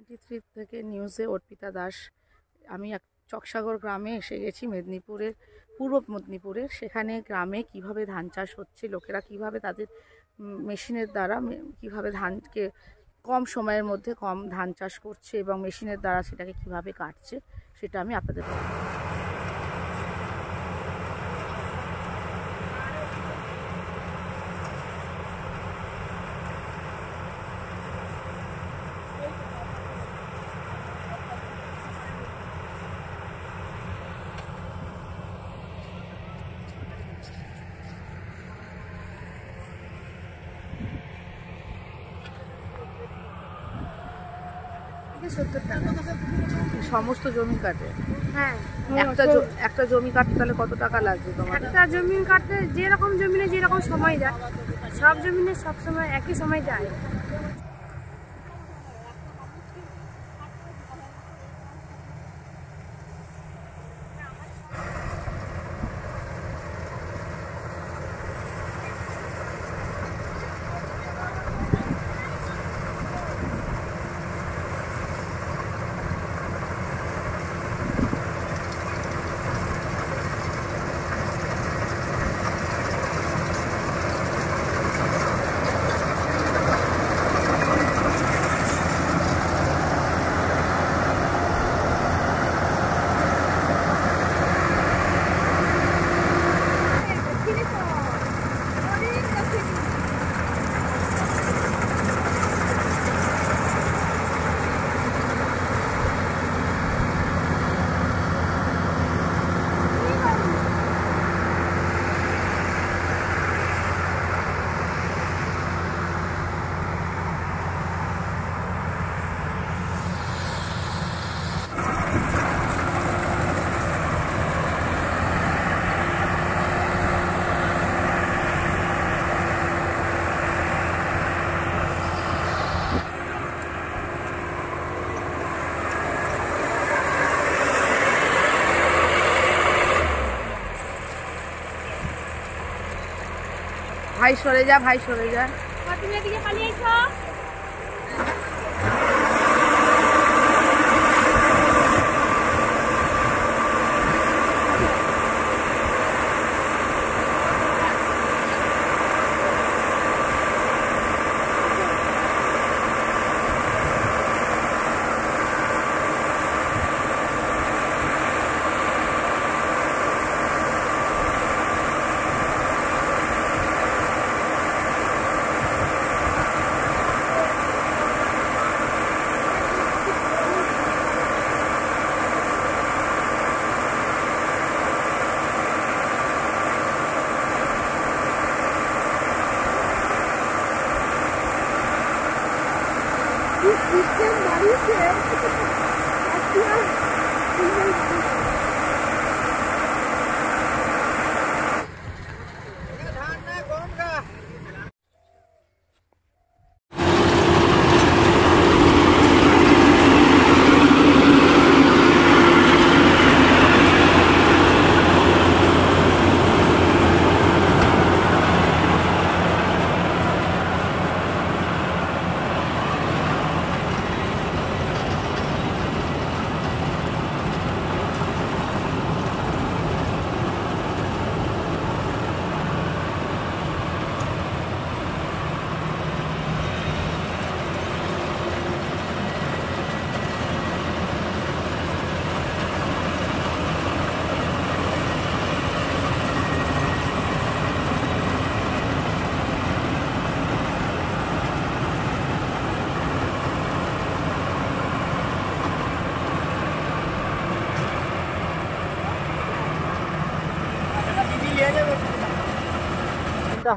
23 থেকে নিউজে অর্পিতা দাস। আমি এক চকসাগর গ্রামে এসে গেছি, মেদিনীপুরের পূর্ব মেদিনীপুরের। সেখানে গ্রামে কিভাবে ধান চাষ হচ্ছে, লোকেরা কিভাবে তাদের মেশিনের দ্বারা কিভাবে ধানকে কম সময়ের মধ্যে কম ধান চাষ করছে এবং মেশিনের দ্বারা সেটাকে কিভাবে কাটছে সেটা আমি আপনাদের বলবো। সমস্ত জমি কাটে? হ্যাঁ, একটা জমি কাটতে তাহলে কত টাকা লাগবে তোমার? একটা জমি কাটতে যেরকম জমিনে যেরকম সময় যায়, সব জমিনে সব সময় একই সময় যায়। ভাই সরে যা, ভাই সরে যা। তুমি এদিকে পালিয়ে এসো।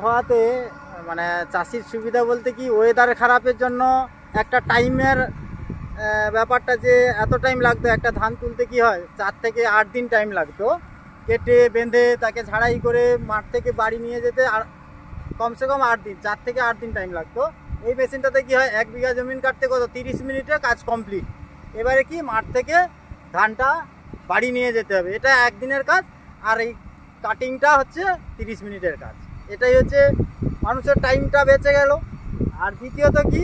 হওয়াতে মানে চাষির সুবিধা বলতে কি, ওয়েদার খারাপের জন্য একটা টাইমের ব্যাপারটা, যে এত টাইম লাগতো একটা ধান তুলতে, কি হয় 4 থেকে 8 দিন টাইম লাগতো কেটে বেঁধে তাকে ঝাড়াই করে মাঠ থেকে বাড়ি নিয়ে যেতে, আর কমসে কম 8 দিন, 4 থেকে 8 দিন টাইম লাগতো। এই মেশিনটাতে কি হয়, 1 বিঘা জমিন কাটতে কত 30 মিনিটে কাজ কমপ্লিট। এবারে কি মাঠ থেকে ধানটা বাড়ি নিয়ে যেতে হবে, এটা একদিনের কাজ, আর এই কাটিংটা হচ্ছে 30 মিনিটের কাজ। এটাই হচ্ছে মানুষের টাইমটা বেঁচে গেল। আর দ্বিতীয়ত কি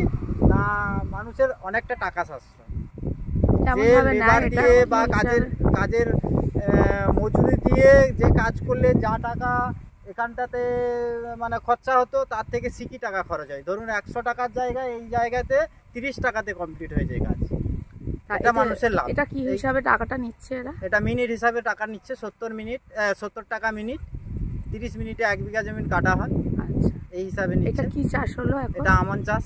না, মানুষের অনেকটা টাকা সাশ্রয়। কেমন যে ভাবে লেবার নেয় এটা দিয়ে কি বা হিসাবে? কাজের মজুরি দিয়ে যে কাজ করলে যা টাকা এখানটাতে মানে খরচা হতো তার থেকে সিকি টাকা খরচ হয়। ধরুন 100 টাকার জায়গায় এই জায়গাতে 30 টাকাতে কমপ্লিট হয়ে যায় কাজ। এটা মানুষের লাভ। এটা কি হিসাবে টাকাটা নিচ্ছে এরা? এটা মিনিট হিসাবে টাকা নিচ্ছে। 70 টাকা মিনিট। 30 মিনিটে 1 বিঘা জমি কাটা হয়, আচ্ছা, এই হিসাবে এটা নিচ্ছে। কি চাষ হলো এখন? এটা আমন চাষ।